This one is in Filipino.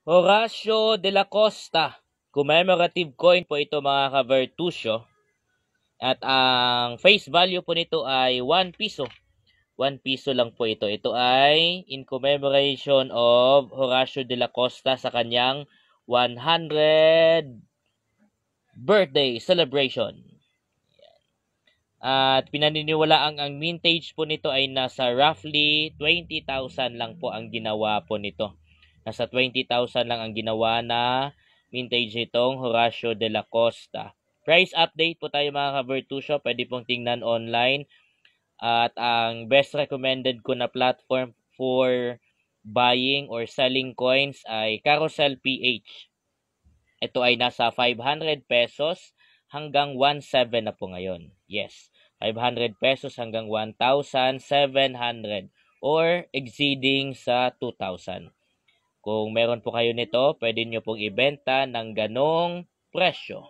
Horacio de la Costa. Commemorative coin po ito mga ka-Vertusio. At ang face value po nito ay 1 piso. 1 piso lang po ito. Ito ay in commemoration of Horacio de la Costa sa kanyang 100 birthday celebration. At pinaniniwalaang ang mintage po nito ay nasa roughly 20,000 lang po ang ginawa po nito. Nasa 20,000 lang ang ginawa na mintage itong Horacio de la Costa. Price update po tayo mga ka-Vertusio. Pwede pong tingnan online. At ang best recommended ko na platform for buying or selling coins ay Carousel PH. Ito ay nasa 500 pesos hanggang 1,700 na po ngayon. Yes, 500 pesos hanggang 1,700 or exceeding sa 2,000. Kung meron po kayo nito, pwede nyo pong ibenta ng ganong presyo.